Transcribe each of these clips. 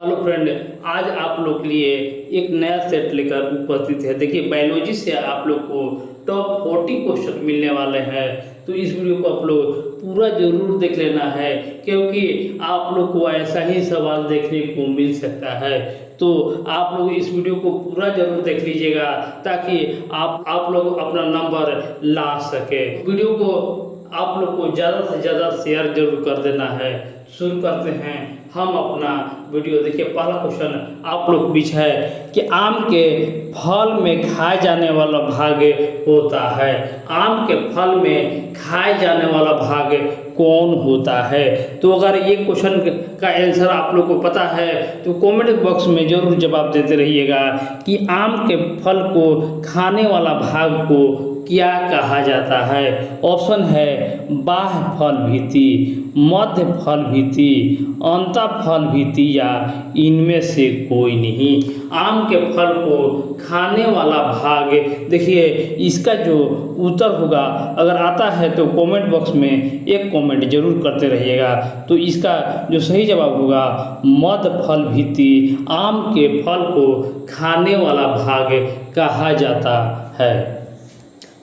Hello friend, आज आप लोग के लिए एक नया सेट लेकर उपस्थित है। देखिए, बायोलॉजी से आप लोग को टॉप 40 क्वेश्चन मिलने वाले हैं, तो इस वीडियो को आप लोग पूरा जरूर देख लेना है, क्योंकि आप लोग को ऐसा ही सवाल देखने को मिल सकता है। तो आप लोग इस वीडियो को पूरा जरूर देख लीजिएगा ताकि आप लोग अपना नंबर ला सके। वीडियो को आप लोग को ज़्यादा से ज़्यादा शेयर जरूर कर देना है। शुरू करते हैं हम अपना वीडियो। देखिए, पहला क्वेश्चन आप लोग बीच है कि आम के फल में खाए जाने वाला भाग होता है। आम के फल में खाए जाने वाला भाग कौन होता है? तो अगर ये क्वेश्चन का आंसर आप लोग को पता है तो कमेंट बॉक्स में जरूर जवाब देते रहिएगा कि आम के फल को खाने वाला भाग को क्या कहा जाता है। ऑप्शन है बाह्य फल भित्ति, मध्य फल भित्ति, अंतः फल भित्ति या इनमें से कोई नहीं। आम के फल को खाने वाला भाग, देखिए इसका जो उत्तर होगा अगर आता है तो कमेंट बॉक्स में एक कमेंट जरूर करते रहिएगा। तो इसका जो सही जवाब होगा मध्य फल भित्ति आम के फल को खाने वाला भाग कहा जाता है।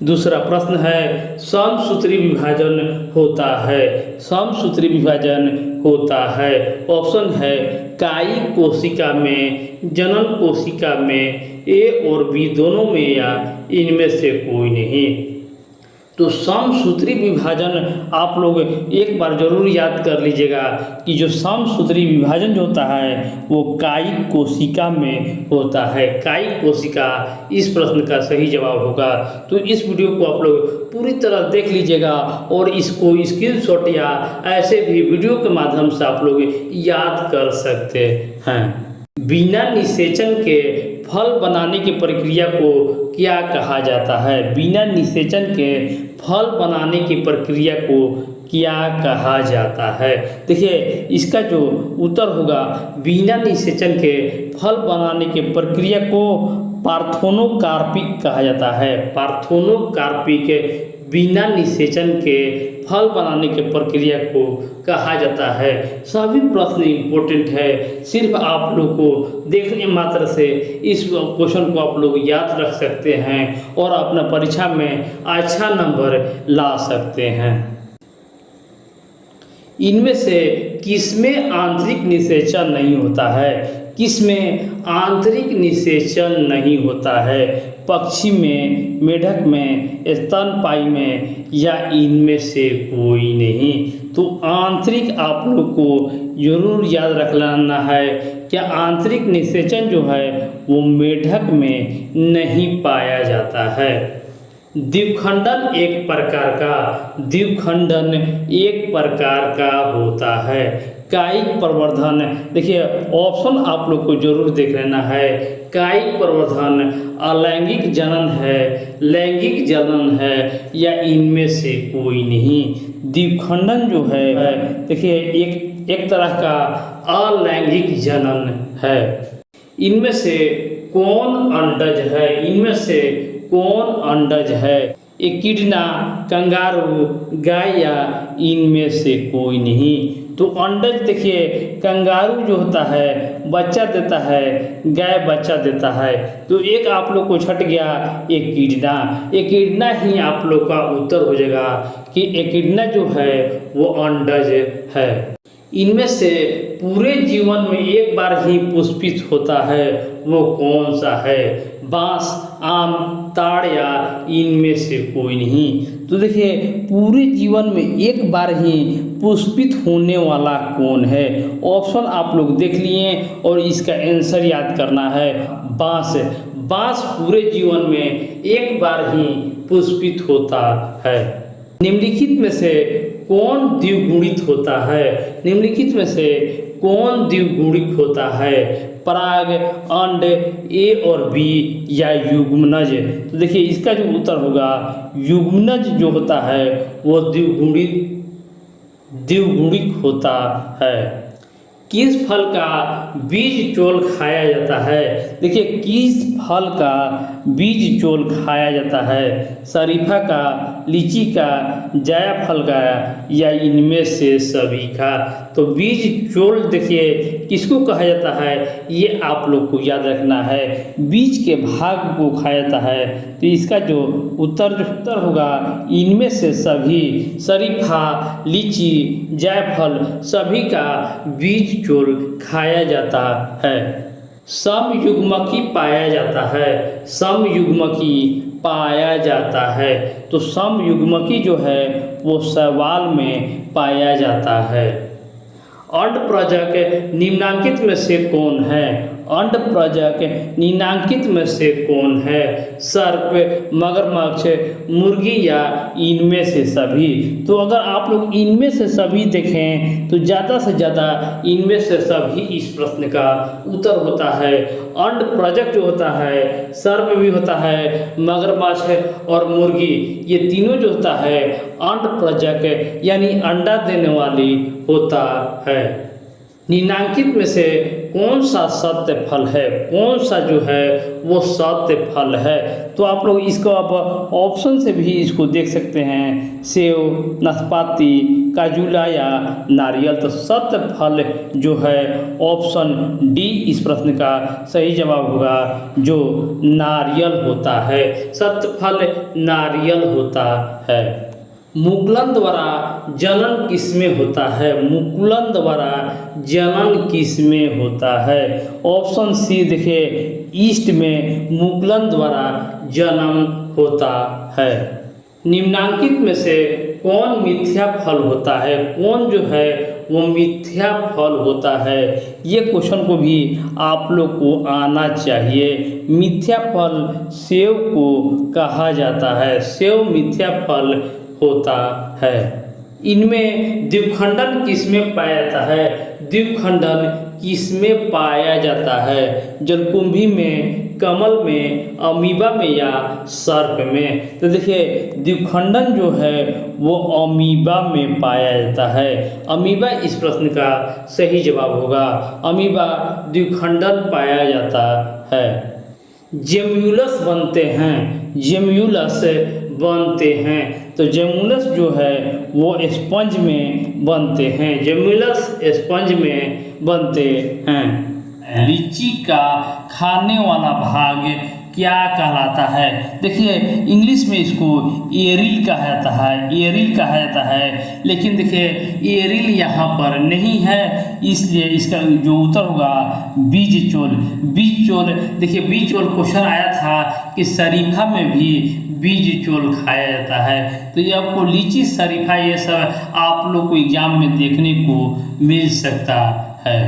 दूसरा प्रश्न है समसूत्री विभाजन होता है। समसूत्री विभाजन होता है। ऑप्शन है कायी कोशिका में, जनन कोशिका में, ए और बी दोनों में या इनमें से कोई नहीं। तो समसूत्री विभाजन आप लोग एक बार जरूर याद कर लीजिएगा कि जो समसूत्री विभाजन जो होता है वो कायिक कोशिका में होता है। कायिक कोशिका इस प्रश्न का सही जवाब होगा। तो इस वीडियो को आप लोग पूरी तरह देख लीजिएगा और इसको स्क्रीनशॉट या ऐसे भी वीडियो के माध्यम से आप लोग याद कर सकते हैं। बिना निषेचन के फल बनाने की प्रक्रिया को क्या कहा जाता है? बिना निषेचन के फल बनाने की प्रक्रिया को क्या कहा जाता है? देखिए, इसका जो उत्तर होगा बिना निषेचन के फल बनाने की प्रक्रिया को पार्थेनोकार्पिक कहा जाता है। पार्थेनोकार्पिक बिना निषेचन के फल बनाने की प्रक्रिया को कहा जाता है। सभी प्रश्न इम्पोर्टेंट है, सिर्फ आप लोग को देखने मात्र से इस क्वेश्चन को आप लोग याद रख सकते हैं और अपना परीक्षा में अच्छा नंबर ला सकते हैं। इनमें से किसमें आंतरिक निषेचन नहीं होता है? किसमें आंतरिक निषेचन नहीं होता है? पक्षी में, मेढक में, स्तनपायी में या इनमें से कोई नहीं। तो आंतरिक आप लोग को जरूर याद रख लेना है कि आंतरिक निषेचन जो है वो मेढक में नहीं पाया जाता है। द्विखंडन एक प्रकार का होता है। कायिक प्रवर्धन, देखिए ऑप्शन आप लोग को जरूर देख लेना है। कायिक प्रवर्धन अलैंगिक जनन है, लैंगिक जनन है या इनमें से कोई नहीं। द्विखंडन जो है देखिए एक तरह का अलैंगिक जनन है। इनमें से कौन अंडज है? इनमें से कौन अंडज है? एकिडना, कंगारू, गाय या इनमें से कोई नहीं। तो अंडज देखिए कंगारू जो होता है बच्चा देता है, गाय बच्चा देता है। तो एक आप लोग को छट गया एकिडना। एकिडना ही आप लोग का उत्तर हो जाएगा कि एकिडना जो है वो अंडज है। इनमें से पूरे जीवन में एक बार ही पुष्पित होता है, वो कौन सा है? बांस, आम, ताड़ या इनमें से कोई नहीं। तो देखिए पूरे जीवन में एक बार ही पुष्पित होने वाला कौन है? ऑप्शन आप लोग देख लिए और इसका आंसर याद करना है बांस। बांस पूरे जीवन में एक बार ही पुष्पित होता है। निम्नलिखित में से कौन द्विगुणित होता है? निम्नलिखित में से कौन द्विगुणित होता है? पराग, अंड, ए और बी या युग्मनज? तो देखिए इसका जो उत्तर होगा युग्मनज जो होता है वो द्विगुणित होता है। किस फल का बीज चोल खाया जाता है? देखिए, किस फल का बीज चोल खाया जाता है? शरीफा का, लीची का, जायफल का, या इनमें से सभी का? तो बीज चोल देखिए किसको कहा जाता है, ये आप लोग को याद रखना है। बीज के भाग को खाया जाता है। तो इसका जो उत्तर होगा, इनमें से सभी, शरीफा, लीची, जायफल, सभी का बीज चोल खाया जाता है। समयुग्मकी पाया जाता है, समयुग्मकी पाया जाता है। तो समयुग्मकी जो है वो शैवाल में पाया जाता है। अंडप्रजक निम्नांकित में से कौन है? अंडप्रजक निम्नांकित में से कौन है? सर्प, मगरमच्छ, मुर्गी, या इनमें से सभी? तो अगर आप लोग इनमें से सभी देखें तो ज़्यादा से ज़्यादा इनमें से सभी इस प्रश्न का उत्तर होता है। अंडप्रजक जो होता है, सर्प भी होता है, मगरमच्छ और मुर्गी, ये तीनों जो होता है अंडप्रजक यानी अंडा देने वाली होता है। निम्नांकित में से कौन सा सत्य फल है? कौन सा जो है वो सत्य फल है? तो आप लोग इसको अब ऑप्शन से भी इसको देख सकते हैं, सेव, नाशपाती, काजूला या नारियल। तो सत्य फल जो है ऑप्शन डी इस प्रश्न का सही जवाब होगा, जो नारियल होता है। सत्य फल नारियल होता है। मुकुलन द्वारा जनन किसमें होता है? मुकुलन द्वारा जनन किसमें होता है? ऑप्शन सी देखिए, ईस्ट में मुकुलन द्वारा जन्म होता है। निम्नांकित में से कौन मिथ्या फल होता है? कौन जो है वो मिथ्या फल होता है? ये क्वेश्चन को भी आप लोग को आना चाहिए। मिथ्या फल सेव को कहा जाता है, सेव मिथ्या फल होता है। इनमें द्विखंडन किसमें पाया जाता है? द्विखंडन किसमें पाया जाता है? जलकुंभी में, कमल में, अमीबा में या सर्प में? तो देखिए, द्विखंडन जो है वो अमीबा में पाया जाता है। अमीबा इस प्रश्न का सही जवाब होगा। अमीबा द्विखंडन पाया जाता है। जेम्यूलस बनते हैं, जेम्यूलस बनते हैं। तो जेम्यूलस जो है वो स्पंज में बनते हैं, जेम्यूलस स्पंज में बनते हैं। लीची का खाने वाला भाग क्या कहलाता है? देखिए, इंग्लिश में इसको एरिल कहा जाता है, एरिल कहा जाता है, लेकिन देखिए एरिल यहाँ पर नहीं है, इसलिए इसका जो उत्तर होगा बीज चोल। बीज चोल, देखिए बीज चोल क्वेश्चन आया था कि शरीफा में भी बीज चोल खाया जाता है। तो ये आपको लीची, शरीफा, ये सब आप लोग को एग्जाम में देखने को मिल सकता है।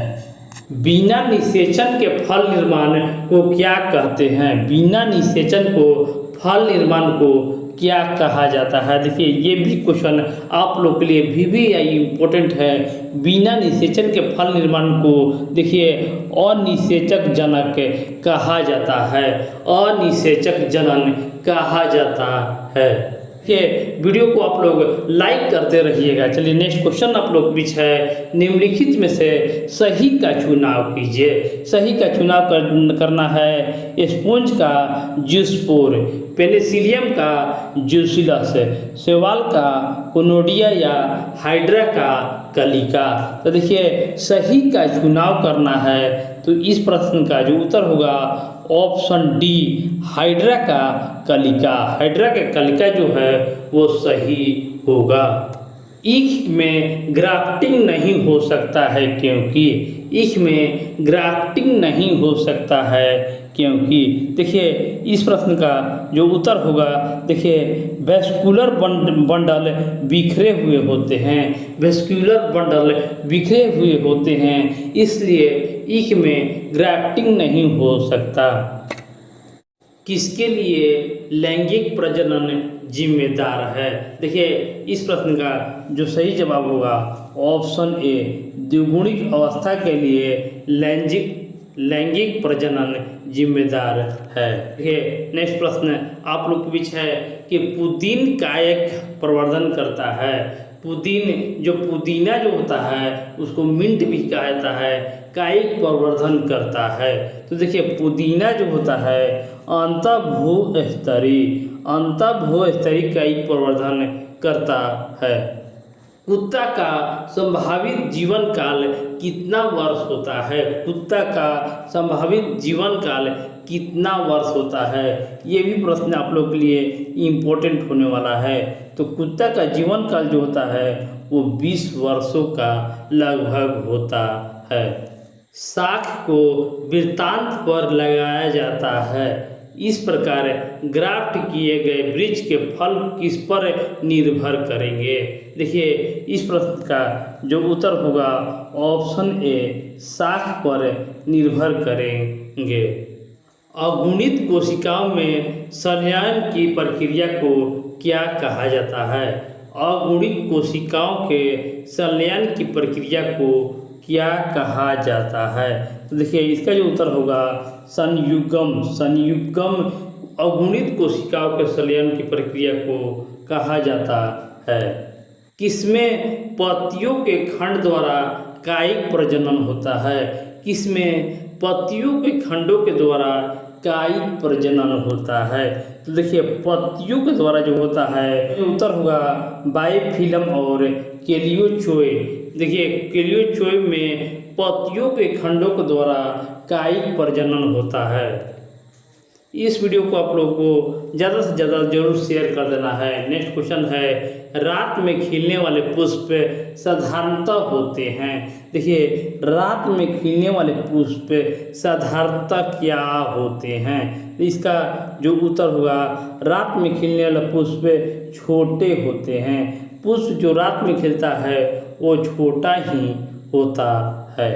बिना निषेचन के फल निर्माण को क्या कहते हैं? बिना निषेचन को फल निर्माण को क्या कहा जाता है? देखिए, ये भी क्वेश्चन आप लोग के लिए भी इम्पोर्टेंट है। बिना निषेचन के फल निर्माण को देखिए अनिषेचक जनक कहा जाता है, अनिषेचक जनन कहा जाता है। ये वीडियो को आप लोग लाइक करते रहिएगा। चलिए, नेक्स्ट क्वेश्चन आप लोग बीच है, निम्नलिखित में से सही का चुनाव कीजिए। सही का चुनाव करना है। स्पॉन्ज का ज्यूस्पोर, पेनिसिलियम का ज्यूसिलस, शैवाल का कोनोडिया या हाइड्रा का कलिका। तो देखिए, सही का चुनाव करना है। तो इस प्रश्न का जो उत्तर होगा ऑप्शन डी, हाइड्रा का कलिका। हाइड्रा का कलिका जो है वो सही होगा। ईख में ग्राफ्टिंग नहीं हो सकता है क्योंकि? ईख में ग्राफ्टिंग नहीं हो सकता है क्योंकि? देखिए, इस प्रश्न का जो उत्तर होगा, देखिए वेस्कुलर बंडल बिखरे हुए होते हैं, वेस्कुलर बंडल बिखरे हुए होते हैं, इसलिए ईख में ग्राफ्टिंग नहीं हो सकता। किसके लिए लैंगिक प्रजनन जिम्मेदार है? देखिए, इस प्रश्न का जो सही जवाब होगा ऑप्शन ए, द्विगुणित अवस्था के लिए लैंगिक प्रजनन जिम्मेदार है। देखिए, नेक्स्ट प्रश्न आप लोग के बीच है कि पुदीन कायक प्रवर्धन करता है। जो पुदीना जो होता है उसको मिंट भी कहा जाता है, कायिक प्रवर्धन करता है। तो देखिए पुदीना जो होता है अंतःभूस्तरीय कायिक प्रवर्धन करता है। कुत्ता का संभावित जीवन काल कितना वर्ष होता है? कुत्ता का संभावित जीवन काल कितना वर्ष होता है? ये भी प्रश्न आप लोग के लिए इम्पोर्टेंट होने वाला है। तो कुत्ता का जीवन काल जो होता है वो 20 वर्षों का लगभग होता है। शाख को वृत्तांत पर लगाया जाता है। इस प्रकार ग्राफ्ट किए गए वृक्ष के फल किस पर निर्भर करेंगे? देखिए इस प्रश्न का जो उत्तर होगा ऑप्शन ए, शाख पर निर्भर करेंगे। अगुणित कोशिकाओं में संलयन की प्रक्रिया को क्या कहा जाता है? अगुणित कोशिकाओं के संलयन की प्रक्रिया को क्या कहा जाता है? तो देखिए इसका जो उत्तर होगा संयुग्म अगुणित कोशिकाओं के संलयन की प्रक्रिया को कहा जाता है। किसमें पत्तियों के खंड द्वारा कायिक प्रजनन होता है? किसमें पत्तियों के खंडों के द्वारा कायिक प्रजनन होता है? तो देखिए पत्तियों के द्वारा जो होता है उत्तर होगा बायोफिल्म और केलियोचोए। देखिए केलियोचोए में पत्तियों के खंडों के द्वारा कायिक प्रजनन होता है। इस वीडियो को आप लोगों को ज़्यादा से ज़्यादा जरूर शेयर कर देना है। नेक्स्ट क्वेश्चन है, रात में खिलने वाले पुष्प साधारणतः होते हैं। देखिए रात में खिलने वाले पुष्प साधारणतः क्या होते हैं? इसका जो उत्तर होगा रात में खिलने वाले पुष्प छोटे होते हैं। पुष्प जो रात में खिलता है वो छोटा ही होता है।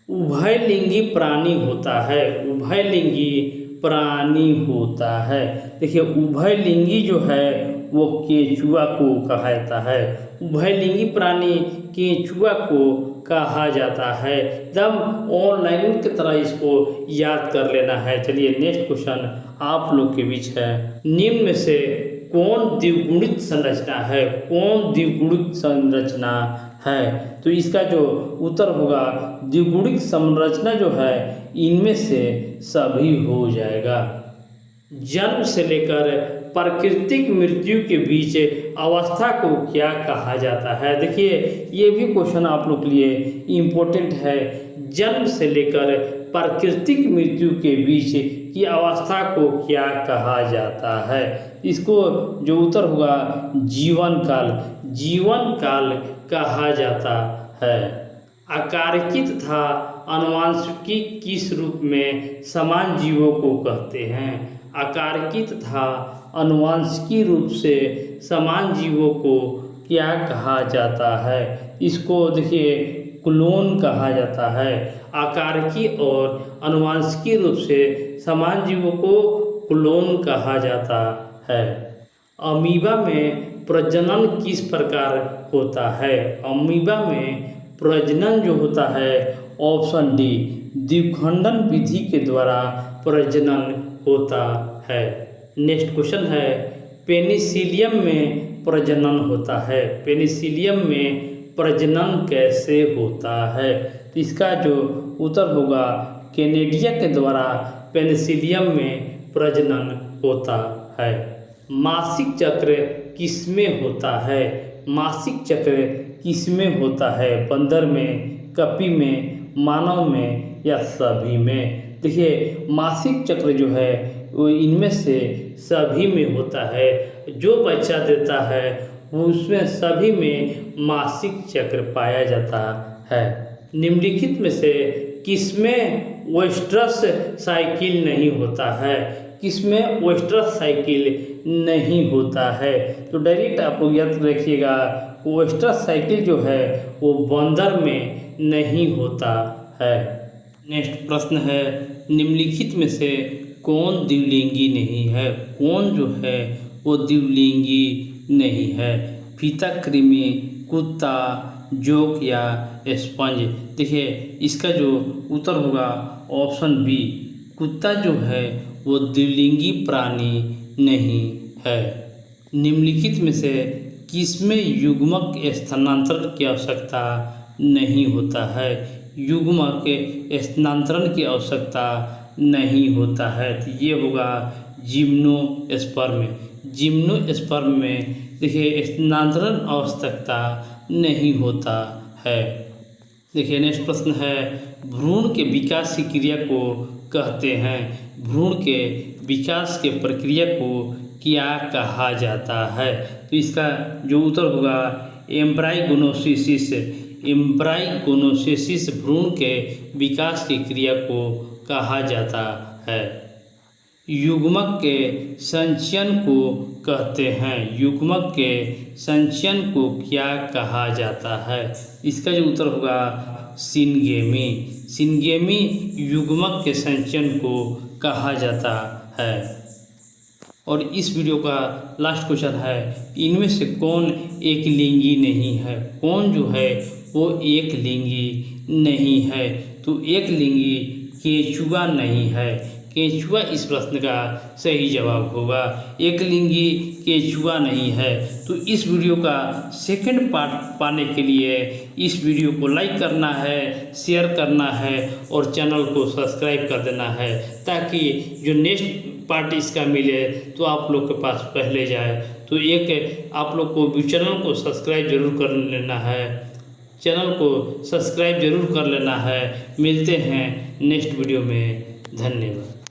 उभयलिंगी प्राणी होता है। उभयलिंगी प्राणी होता है। देखिए उभयलिंगी जो है वो केंचुआ को कहा जाता है। उभयलिंगी प्राणी केंचुआ को कहा जाता है। एकदम ऑनलाइन की तरह इसको याद कर लेना है। चलिए नेक्स्ट क्वेश्चन आप लोग के बीच है, निम्न में से कौन द्विगुणित संरचना है? कौन द्विगुणित संरचना है? तो इसका जो उत्तर होगा द्विगुणित संरचना जो है इनमें से सभी हो जाएगा। जन्म से लेकर प्राकृतिक मृत्यु के बीच अवस्था को क्या कहा जाता है? देखिए ये भी क्वेश्चन आप लोग के लिए इम्पोर्टेंट है। जन्म से लेकर प्राकृतिक मृत्यु के बीच की अवस्था को क्या कहा जाता है? इसको जो उत्तर होगा जीवन काल कहा जाता है। आकारिकी तथा आनुवांशिकी किस रूप में समान जीवों को कहते हैं? आकारिकी तथा आनुवांशिकी रूप से समान जीवों को क्या कहा जाता है? इसको देखिए क्लोन कहा जाता है। आकारिकी और आनुवांशिकी रूप से समान जीवों को क्लोन कहा जाता है। अमीबा में प्रजनन किस प्रकार होता है? अमीबा में प्रजनन जो होता है ऑप्शन डी, द्विखंडन विधि के द्वारा प्रजनन होता है। नेक्स्ट क्वेश्चन है, पेनिसिलियम में प्रजनन होता है। पेनिसिलियम में प्रजनन कैसे होता है? तो इसका जो उत्तर होगा कैनेडिया के द्वारा पेनिसिलियम में प्रजनन होता है। मासिक चक्र किसमें होता है? मासिक चक्र किसमें होता है? बंदर में, कपी में, मानव में या सभी में? देखिए मासिक चक्र जो है वो इनमें से सभी में होता है। जो बच्चा देता है वो उसमें सभी में मासिक चक्र पाया जाता है। निम्नलिखित में से किसमें ओएस्ट्रस साइकिल नहीं होता है? किसमें ओएस्ट्रस साइकिल नहीं होता है? तो डायरेक्ट आप लोग याद रखिएगा ओएस्ट्रस साइकिल जो है वो बंदर में नहीं होता है। नेक्स्ट प्रश्न है, निम्नलिखित में से कौन द्विलिंगी नहीं है? कौन जो है वो द्विलिंगी नहीं है? फीता कृमि, कुत्ता, जोक या स्पंज? देखिए इसका जो उत्तर होगा ऑप्शन बी, कुत्ता जो है वो द्विलिंगी प्राणी नहीं है। निम्नलिखित में से किसमें युग्मक स्थानांतरण की आवश्यकता नहीं होता है? युग्मक स्थानांतरण की आवश्यकता नहीं होता है। तो ये होगा जिम्नोस्पर्म। जिम्नोस्पर्म में देखिए स्थानांतरण आवश्यकता नहीं होता है। देखिए नेक्स्ट प्रश्न है, भ्रूण के विकास की क्रिया को कहते हैं। भ्रूण के विकास के प्रक्रिया को क्या कहा जाता है? तो इसका जो उत्तर होगा एम्ब्रायोगोनोसिस। एम्ब्रायोगोनोसिस भ्रूण के विकास की क्रिया को कहा जाता है। युग्मक के संचयन को कहते हैं। युग्मक के संचयन को क्या कहा जाता है? इसका जो उत्तर होगा सिनगेमी। सिनगेमी युग्मक के संचयन को कहा जाता है। और इस वीडियो का लास्ट क्वेश्चन है, इनमें से कौन एक लिंगी नहीं है? कौन जो है वो एक लिंगी नहीं है? तो एक लिंगी केंचुआ नहीं है। केंचुआ इस प्रश्न का सही जवाब होगा। एक लिंगी केंचुआ नहीं है। तो इस वीडियो का सेकंड पार्ट पाने के लिए इस वीडियो को लाइक करना है, शेयर करना है और चैनल को सब्सक्राइब कर देना है, ताकि जो नेक्स्ट पार्ट इसका मिले तो आप लोग के पास पहले जाए। तो एक आप लोग को चैनल को सब्सक्राइब जरूर कर लेना है। चैनल को सब्सक्राइब जरूर कर लेना है। मिलते हैं नेक्स्ट वीडियो में। धन्यवाद।